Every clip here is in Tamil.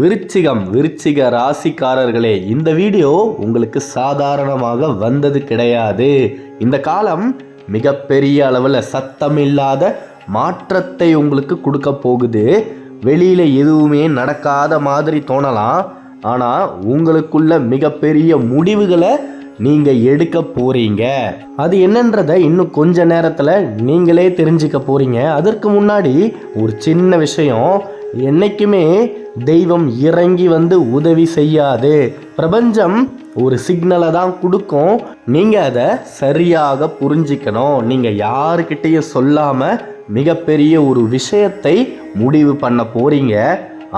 விருச்சிக ராசிக்காரர்களே, இந்த வீடியோ உங்களுக்கு சாதாரணமாக வந்தது கிடையாது. இந்த காலம் மிகப்பெரிய அளவில் சத்தமில்லாத மாற்றத்தை உங்களுக்கு கொடுக்க போகுது. வெளியில் எதுவுமே நடக்காத மாதிரி தோணலாம், ஆனால் உங்களுக்குள்ள மிகப்பெரிய முடிவுகளை நீங்கள் எடுக்க போகிறீங்க. அது என்னன்றதை இன்னும் கொஞ்ச நேரத்தில் நீங்களே தெரிஞ்சுக்க போகிறீங்க. அதற்கு முன்னாடி ஒரு சின்ன விஷயம். என்னைக்குமே தெய்வம் இறங்கி வந்து உதவி செய்யாது. பிரபஞ்சம் ஒரு சிக்னலை தான் கொடுக்கும். நீங்கள் அதை சரியாக புரிஞ்சிக்கணும். நீங்கள் யாருக்கிட்டையும் சொல்லாமல் மிகப்பெரிய ஒரு விஷயத்தை முடிவு பண்ண போகிறீங்க.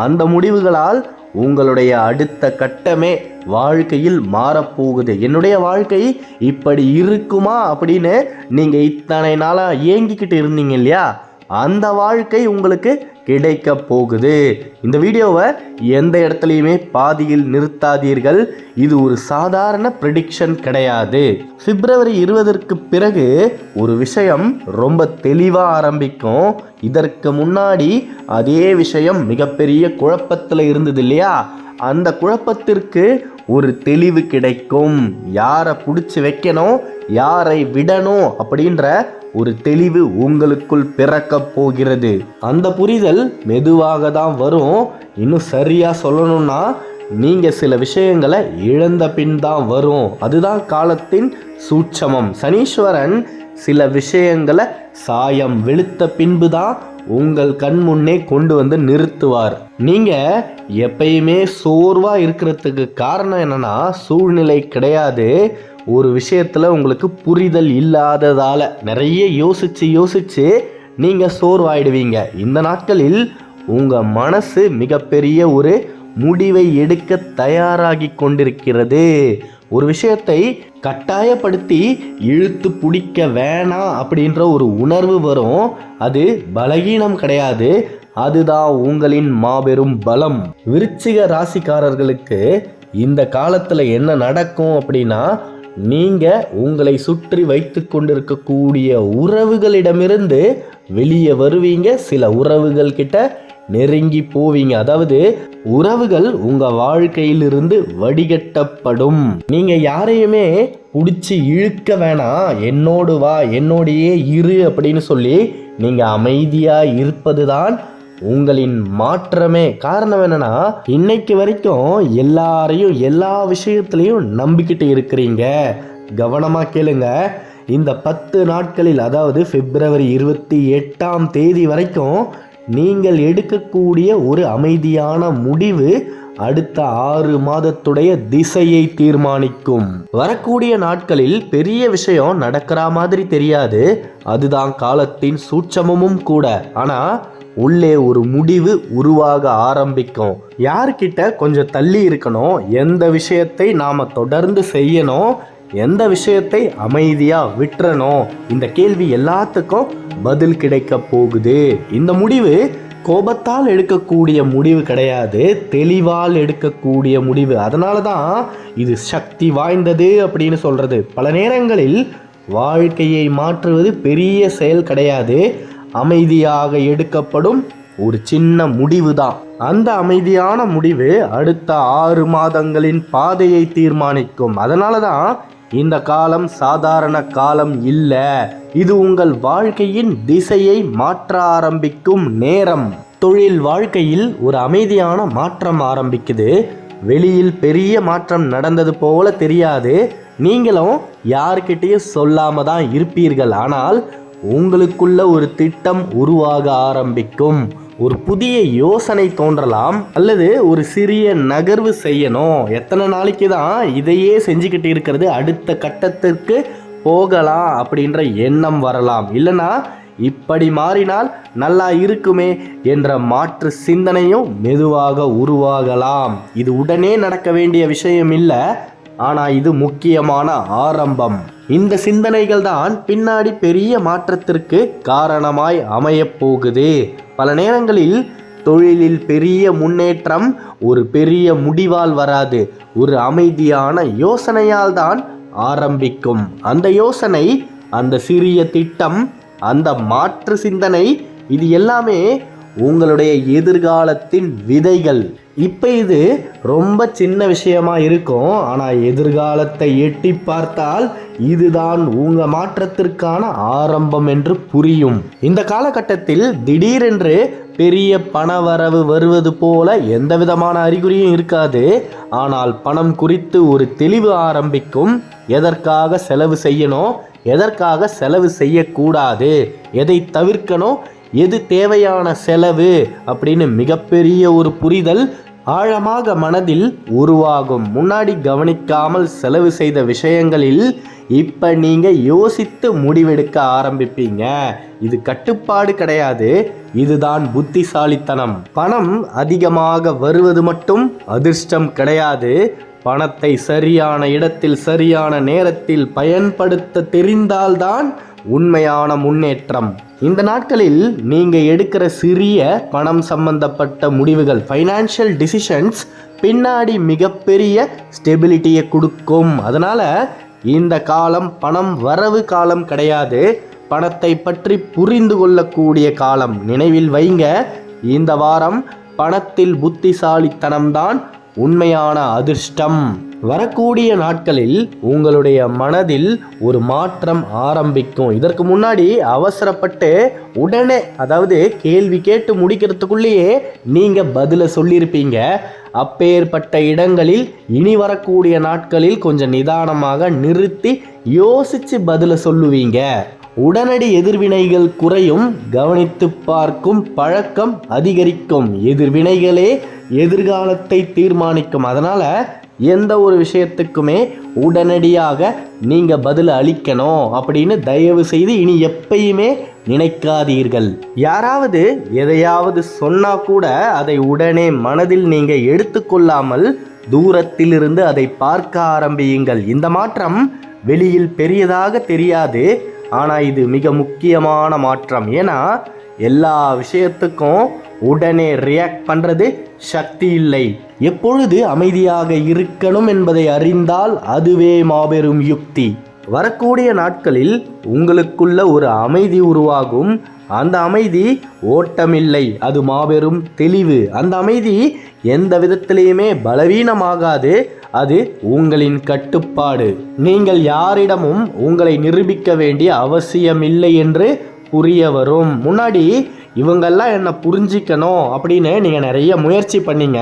அந்த முடிவுகளால் உங்களுடைய அடுத்த கட்டமே வாழ்க்கையில் மாறப்போகுது. என்னுடைய வாழ்க்கை இப்படி இருக்குமா அப்படின்னு நீங்கள் இத்தனை நாளாக ஏங்கிக்கிட்டு இருந்தீங்க இல்லையா, அந்த வாழ்க்கை உங்களுக்கு கிடைக்க போகுது. இந்த வீடியோவை எந்த இடத்துலையுமே பாதியில் நிறுத்தாதீர்கள். இது ஒரு சாதாரண ப்ரெடிக்ஷன் கிடையாது. பிப்ரவரி 20க்கு பிறகு ஒரு விஷயம் ரொம்ப தெளிவாக ஆரம்பிக்கும். இதற்கு முன்னாடி அதே விஷயம் மிகப்பெரிய குழப்பத்தில் இருந்தது இல்லையா, அந்த குழப்பத்திற்கு ஒரு தெளிவு கிடைக்கும். யாரை பிடிச்சி வைக்கணும், யாரை விடணும் அப்படின்ற ஒரு தெளிவு உங்களுக்குள் பிறக்க போகிறது. அந்த புரிதல் மெதுவாக தான் வரும். இன்னும் சரியாக சொல்லணும்னா நீங்கள் சில விஷயங்களை இழந்த பின் தான் வரும். அதுதான் காலத்தின் சூட்சமம். சனீஸ்வரன் சில விஷயங்களை சாயம் வெளுத்த பின்பு தான் உங்கள் கண் முன்னே கொண்டு வந்து நிறுத்துவார். நீங்கள் எப்பயுமே சோர்வாக இருக்கிறதுக்கு காரணம் என்னன்னா, சூழ்நிலை கிடையாது. ஒரு விஷயத்தில் உங்களுக்கு புரிதல் இல்லாததால் நிறைய யோசித்து நீங்கள் சோர்வாயிடுவீங்க. இந்த நாட்களில் உங்கள் மனசு மிகப்பெரிய ஒரு முடிவை எடுக்க தயாராகி கொண்டிருக்கிறது. ஒரு விஷயத்தை கட்டாயப்படுத்தி இழுத்து பிடிக்க வேணாம் அப்படின்ற ஒரு உணர்வு வரும். அது பலகீனம் கிடையாது, அதுதான் உங்களின் மாபெரும் பலம். விருச்சிக ராசிக்காரர்களுக்கு இந்த காலத்தில் என்ன நடக்கும் அப்படின்னா, நீங்கள் உங்களை சுற்றி வைத்து கொண்டிருக்கக்கூடிய உறவுகளிடமிருந்து வெளியே வருவீங்க. சில உறவுகள் கிட்ட நெருங்கி போவீங்க. அதாவது உறவுகள் உங்கள் வாழ்க்கையிலிருந்து வடிகட்டப்படும். நீங்கள் யாரையுமே பிடிச்சி இழுக்க வேணாம், என்னோடு வா, என்னோடையே இரு அப்படின்னு சொல்லி நீங்கள் அமைதியாக இருப்பது தான் உங்களின் மாற்றமே. காரணம் என்னன்னா, இன்னைக்கு வரைக்கும் எல்லாரையும் எல்லா விஷயத்துலையும் நம்பிக்கிட்டு இருக்கிறீங்க. கவனமாக கேளுங்க. இந்த 10 நாட்களில், அதாவது பிப்ரவரி 28ஆம் தேதி வரைக்கும் நீங்கள் எடுக்கக்கூடிய ஒரு அமைதியான முடிவு அடுத்த 6 மாதத்துடைய திசையை தீர்மானிக்கும். வரக்கூடிய நாட்களில் பெரிய விஷயம் நடக்கிற மாதிரி தெரியாது, அதுதான் காலத்தின் சூட்சமும் கூட. ஆனால் உள்ளே ஒரு முடிவு உருவாக ஆரம்பிக்கும். யார்கிட்ட கொஞ்சம் தள்ளி இருக்கணும், எந்த விஷயத்தை நாம் தொடர்ந்து செய்யணும், எந்த விஷயத்தை அமைதியாக விட்டுறணும், இந்த கேள்வி எல்லாத்துக்கும் பதில் கிடைக்க போகுது. இந்த முடிவு கோபத்தால் எடுக்கக்கூடிய முடிவு கிடையாது, தெளிவால் எடுக்கக்கூடிய முடிவு. அதனால தான் இது சக்தி வாய்ந்தது அப்படின்னு சொல்கிறது. பல நேரங்களில் வாழ்க்கையை மாற்றுவது பெரிய செயல் கிடையாது, அமைதியாக எடுக்கப்படும் ஒரு சின்ன முடிவு தான். அந்த அமைதியான முடிவு அடுத்த 6 மாதங்களின் பாதையை தீர்மானிக்கும். அதனால தான் இந்த காலம் சாதாரண காலம் இல்லை, இது உங்கள் வாழ்க்கையின் திசையை மாற்ற ஆரம்பிக்கும் நேரம். தொழில் வாழ்க்கையில் ஒரு அமைதியான மாற்றம் ஆரம்பிக்குது. வெளியில் பெரிய மாற்றம் நடந்தது போல தெரியாது, நீங்களும் யார்கிட்டையும் சொல்லாம தான் இருப்பீர்கள். ஆனால் உங்களுக்குள்ள ஒரு திட்டம் உருவாக ஆரம்பிக்கும். ஒரு புதிய யோசனை தோன்றலாம், அல்லது ஒரு சிறிய நகர்வு செய்யணும். எத்தனை நாளைக்கு தான் இதையே செஞ்சுக்கிட்டு இருக்கிறது, அடுத்த கட்டத்திற்கு போகலாம் அப்படின்ற எண்ணம் வரலாம். இல்லைனா இப்படி மாறினால் நல்லா இருக்குமே என்ற மாற்று சிந்தனையும் மெதுவாக உருவாகலாம். இது உடனே நடக்க வேண்டிய விஷயம் இல்லை, ஆனால் இது முக்கியமான ஆரம்பம். இந்த சிந்தனைகள் தான் பின்னாடி பெரிய மாற்றத்திற்கு காரணமாய் அமையப் போகுது. பல நேரங்களில் தொழிலில் பெரிய முன்னேற்றம் ஒரு பெரிய முடிவால் வராது, ஒரு அமைதியான யோசனையால் தான் ஆரம்பிக்கும். அந்த யோசனை, அந்த சிறிய திட்டம், அந்த மாற்று சிந்தனை, இது எல்லாமே உங்களுடைய எதிர்காலத்தின் விதைகள். இப்போ இது ரொம்ப சின்ன விஷயமா இருக்கும், ஆனால் எதிர்காலத்தை எட்டி பார்த்தால் இதுதான் உங்கள் மாற்றத்திற்கான ஆரம்பம் என்று புரியும். இந்த காலகட்டத்தில் திடீரென்று பெரிய பணவரவு வருவது போல எந்த விதமான அறிகுறியும் இருக்காது. ஆனால் பணம் குறித்து ஒரு தெளிவு ஆரம்பிக்கும். எதற்காக செலவு செய்யணும், எதற்காக செலவு செய்யக்கூடாது, எதை தவிர்க்கணும், எது தேவையான செலவு அப்படின்னு மிகப்பெரிய ஒரு புரிதல் ஆழமாக மனதில் உருவாகும். முன்னாடி கவனிக்காமல் செலவு செய்த விஷயங்களில் இப்போ நீங்கள் யோசித்து முடிவெடுக்க ஆரம்பிப்பீங்க. இது கட்டுப்பாடு கிடையாது, இதுதான் புத்திசாலித்தனம். பணம் அதிகமாக வருவது மட்டும் அதிர்ஷ்டம் கிடையாது. பணத்தை சரியான இடத்தில் சரியான நேரத்தில் பயன்படுத்த தெரிந்தால்தான் உண்மையான முன்னேற்றம். இந்த நாட்களில் நீங்கள் எடுக்கிற சிறிய பணம் சம்பந்தப்பட்ட முடிவுகள், ஃபைனான்ஷியல் டிசிஷன்ஸ் பின்னாடி மிகப்பெரிய ஸ்டெபிலிட்டியை கொடுக்கும். அதனால் இந்த காலம் பணம் வரவு காலம் கிடையாது, பணத்தை பற்றி புரிந்து கொள்ளக்கூடிய காலம். நினைவில் வைங்க, இந்த வாரம் பணத்தில் புத்திசாலித்தனம்தான் உண்மையான அதிர்ஷ்டம். வரக்கூடிய நாட்களில் உங்களுடைய மனதில் ஒரு மாற்றம் ஆரம்பிக்கும். இதற்கு முன்னாடி அவசரப்பட்டு உடனே, அதாவது கேள்வி கேட்டு முடிக்கிறதுக்குள்ளேயே நீங்கள் பதிலை சொல்லியிருப்பீங்க. அப்பேற்பட்ட இடங்களில் இனி வரக்கூடிய நாட்களில் கொஞ்சம் நிதானமாக நிறுத்தி யோசித்து பதிலை சொல்லுவீங்க. உடனடி எதிர்வினைகள் குறையும், கவனித்து பார்க்கும் பழக்கம் அதிகரிக்கும். எதிர்வினைகளே எதிர்காலத்தை தீர்மானிக்கும். அதனால் எந்த ஒரு விஷயத்துக்குமே உடனடியாக நீங்கள் பதில் அளிக்கணும் அப்படின்னு தயவு செய்து இனி எப்பயுமே நினைக்காதீர்கள். யாராவது எதையாவது சொன்னால் கூட அதை உடனே மனதில் நீங்கள் எடுத்துக்கொள்ளாமல் தூரத்திலிருந்து அதை பார்க்க ஆரம்பியுங்கள். இந்த மாற்றம் வெளியில் பெரியதாக தெரியாது, ஆனால் இது மிக முக்கியமான மாற்றம். ஏன்னா எல்லா விஷயத்துக்கும் உடனே ரியாக்ட் பண்ணுறது சக்தி இல்லை. எப்பொழுது அமைதியாக இருக்கணும் என்பதை அறிந்தால் அதுவே மாபெரும் யுக்தி. வரக்கூடிய நாட்களில் உங்களுக்குள்ள ஒரு அமைதி உருவாகும். அந்த அமைதி ஓட்டமில்லை, அது மாபெரும் தெளிவு. அந்த அமைதி எந்த விதத்திலையுமே பலவீனமாகாது, அது உங்களின் கட்டுப்பாடு. நீங்கள் யாரிடமும் உங்களை நிரூபிக்க வேண்டிய அவசியமில்லை என்று புரிய வரும். முன்னாடி இவங்கெல்லாம் என்னை புரிஞ்சிக்கணும் அப்படின்னு நீங்கள் நிறைய முயற்சி பண்ணீங்க.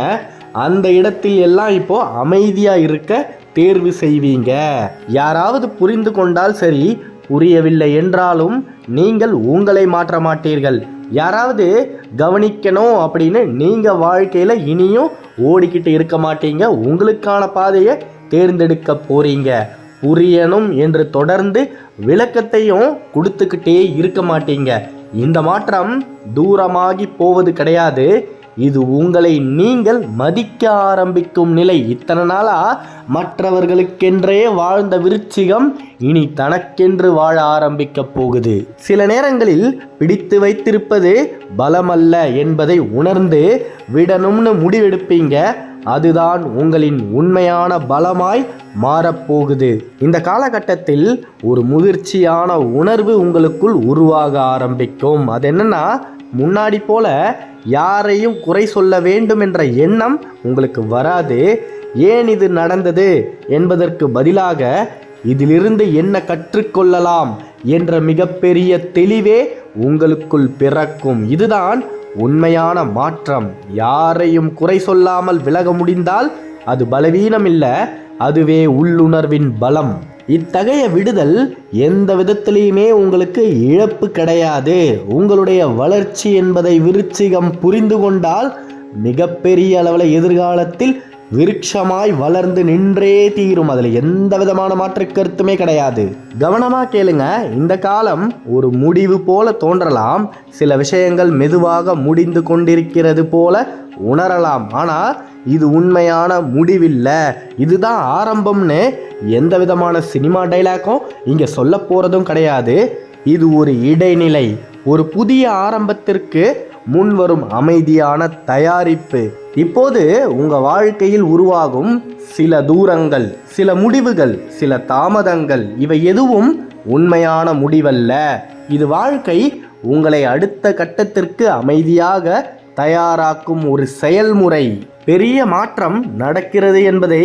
அந்த இடத்தில் எல்லாம் இப்போது அமைதியாக இருக்க தேர்வு செய்வீங்க. யாராவது புரிந்து கொண்டால் சரி, புரியவில்லை என்றாலும் நீங்கள் உங்களை மாற்ற மாட்டீர்கள். யாராவது கவனிக்கணும் அப்படின்னு நீங்கள் வாழ்க்கையில் இனியும் ஓடிக்கிட்டு இருக்க மாட்டீங்க. உங்களுக்கான பாதையை தேர்ந்தெடுக்க போகிறீங்க. புரியணும் என்று தொடர்ந்து விளக்கத்தையும் கொடுத்துக்கிட்டே இருக்க மாட்டீங்க. இந்த மாற்றம் தூரமாகி போவது கிடையாது, இது உங்களை நீங்கள் மதிக்க ஆரம்பிக்கும் நிலை. இத்தனை நாளாக மற்றவர்களுக்கென்றே வாழ்ந்த விருச்சிகம் இனி தனக்கென்று வாழ ஆரம்பிக்க போகுது. சில நேரங்களில் பிடித்து வைத்திருப்பது பலமல்ல என்பதை உணர்ந்து விடணும்னு முடிவெடுப்பீங்க. அதுதான் உங்களின் உண்மையான பலமாய் மாறப்போகுது. இந்த காலகட்டத்தில் ஒரு முதிர்ச்சியான உணர்வு உங்களுக்குள் உருவாக ஆரம்பிக்கும். அது என்னன்னா, முன்னாடி போல யாரையும் குறை சொல்ல வேண்டும் என்ற எண்ணம் உங்களுக்கு வராது. ஏன் இது நடந்தது என்பதற்கு பதிலாக இதிலிருந்து என்ன கற்றுக்கொள்ளலாம் என்ற மிகப்பெரிய தெளிவே உங்களுக்குள் பிறக்கும். இதுதான் உண்மையான மாற்றம். யாரையும் குறை சொல்லாமல் விலக முடிந்தால் அது பலவீனம் இல்லை, அதுவே உள்ளுணர்வின் பலம். இத்தகைய விடுதல் எந்த விதத்திலையுமே உங்களுக்கு இழப்பு கிடையாது. உங்களுடைய வளர்ச்சி என்பதை விருச்சிகம் புரிந்து கொண்டால் மிகப்பெரிய அளவில் எதிர்காலத்தில் விருட்சமாய் வளர்ந்து நின்றே தீரும். அதில் எந்த விதமான மாற்று கருத்துமே கிடையாது. கவனமாக கேளுங்க. இந்த காலம் ஒரு முடிவு போல தோன்றலாம், சில விஷயங்கள் மெதுவாக முடிந்து கொண்டிருக்கிறது போல உணரலாம். ஆனால் இது உண்மையான முடிவில்லை, இதுதான் ஆரம்பம்னு எந்த விதமான சினிமா டைலாக்கும் இங்கே சொல்ல போகிறதும் கிடையாது. இது ஒரு இடைநிலை, ஒரு புதிய ஆரம்பத்திற்கு முன்வரும் அமைதியான தயாரிப்பு. இப்போது உங்கள் வாழ்க்கையில் உருவாகும் சில தூரங்கள், சில முடிவுகள், சில தாமதங்கள், இவை எதுவும் உண்மையான முடிவல்ல. இது வாழ்க்கை உங்களை அடுத்த கட்டத்திற்கு அமைதியாக தயாராக்கும் ஒரு செயல்முறை. பெரிய மாற்றம் நடக்கிறது என்பதை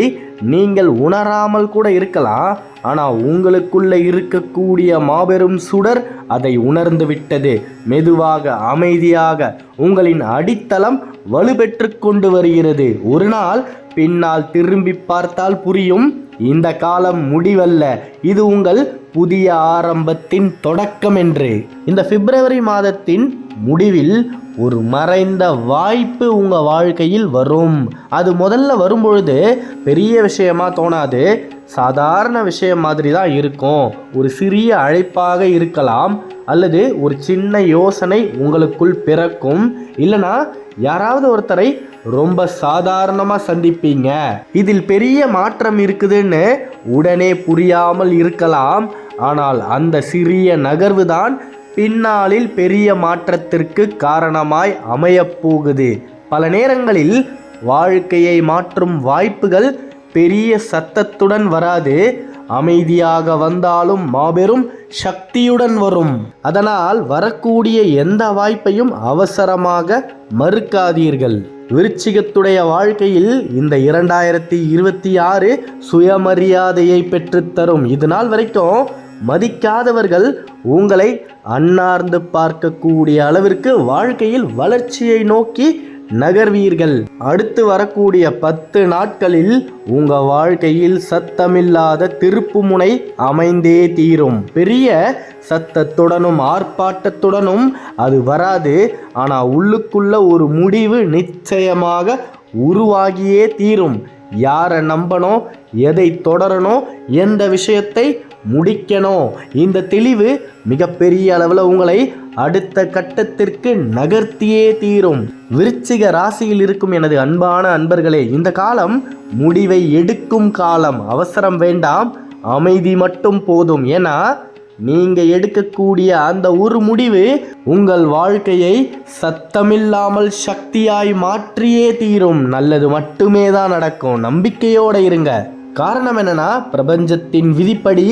நீங்கள் உணராமல் கூட இருக்கலாம். ஆனால் உங்களுக்குள்ள இருக்கக்கூடிய மாபெரும் சுடர் அதை உணர்ந்து விட்டது. மெதுவாக அமைதியாக உங்களின் அடித்தளம் வலுப்பெற்று கொண்டு வருகிறது. ஒரு நாள் பின்னால் திரும்பி பார்த்தால் புரியும், இந்த காலம் முடிவல்ல, இது உங்கள் புதிய ஆரம்பத்தின் தொடக்கம் என்று. இந்த பிப்ரவரி மாதத்தின் முடிவில் ஒரு மறைந்த வாய்ப்பு உங்கள் வாழ்க்கையில் வரும். அது முதல்ல வரும்பொழுது பெரிய விஷயமா தோணாது, சாதாரண விஷயம் மாதிரி தான் இருக்கும். ஒரு சிறிய அழைப்பாக இருக்கலாம், அல்லது ஒரு சின்ன யோசனை உங்களுக்குள் பிறக்கும், இல்லைனா யாராவது ஒருத்தரை ரொம்ப சாதாரணமாக சந்திப்பீங்க. இதில் பெரிய மாற்றம் இருக்குதுன்னு உடனே புரியாமல் இருக்கலாம். ஆனால் அந்த சிறிய நகர்வு தான் பின்னாளில் பெரிய மாற்றத்திற்கு காரணமாய் அமையப்போகுது. பல நேரங்களில் வாழ்க்கையை மாற்றும் வாய்ப்புகள் பெரிய சத்தத்துடன் வராது, அமைதியாக வந்தாலும் மாபெரும் சக்தியுடன் வரும். அதனால் வரக்கூடிய எந்த வாய்ப்பையும் அவசரமாக மறுக்காதீர்கள். விருச்சிகத்துடைய வாழ்க்கையில் இந்த 2026 சுயமரியாதையை பெற்றுத்தரும். இது நாள் வரைக்கும் மதிக்காதவர்கள் உங்களை அன்னார்ந்து பார்க்கக்கூடிய அளவிற்கு வாழ்க்கையில் வளர்ச்சியை நோக்கி நகர்வீர்கள். அடுத்து வரக்கூடிய 10 நாட்களில் உங்க வாழ்க்கையில் சத்தமில்லாத திருப்புமுனை அமைந்தே தீரும். பெரிய சத்தத்துடனும் ஆர்ப்பாட்டத்துடனும் அது வராது, ஆனால் உள்ளுக்குள்ள ஒரு முடிவு நிச்சயமாக உருவாகியே தீரும். யாரை நம்பணும், எதை தொடரணும், எந்த விஷயத்தை முடிக்கணும், இந்த தெளிவு மிகப்பெரிய அளவில் உங்களை அடுத்த கட்டத்திற்கு நகர்த்தியே தீரும். விருச்சிக ராசியில் இருக்கும் எனது அன்பான அன்பர்களே, இந்த காலம் முடிவை எடுக்கும் காலம். அவசரம் வேண்டாம், அமைதி மட்டும் போதும். ஏன்னா நீங்க எடுக்கக்கூடிய அந்த ஒரு முடிவு உங்கள் வாழ்க்கையை சத்தமில்லாமல் சக்தியாய் மாற்றியே தீரும். நல்லது மட்டுமே தான் நடக்கும். நம்பிக்கையோடு இருங்க. காரணம் என்னன்னா, பிரபஞ்சத்தின் விதிப்படி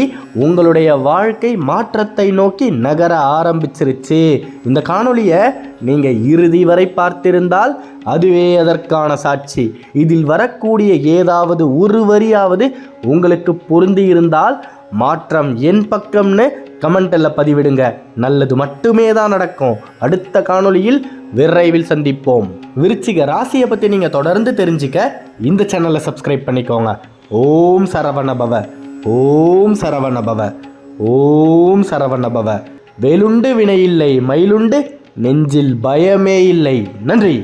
உங்களுடைய வாழ்க்கை மாற்றத்தை நோக்கி நகர ஆரம்பிச்சிருச்சு. இந்த காணொளியை நீங்கள் இறுதி வரை பார்த்திருந்தால் அதுவே அதற்கான சாட்சி. இதில் வரக்கூடிய ஏதாவது ஒரு வரியாவது உங்களுக்கு பொருந்தி இருந்தால் மாற்றம் என் பக்கம்னு கமெண்ட்டில் பதிவிடுங்க. நல்லது மட்டுமே தான் நடக்கும். அடுத்த காணொளியில் விரைவில் சந்திப்போம். விருச்சிக ராசியை பற்றி நீங்கள் தொடர்ந்து தெரிஞ்சுக்க இந்த சேனலை சப்ஸ்கிரைப் பண்ணிக்கோங்க. ஓம் சரவணபவ, ஓம் சரவணபவ, ஓம் சரவணபவ. வேலுண்டு வினையில்லை, மயிலுண்டு நெஞ்சில் பயமே இல்லை. நன்றி.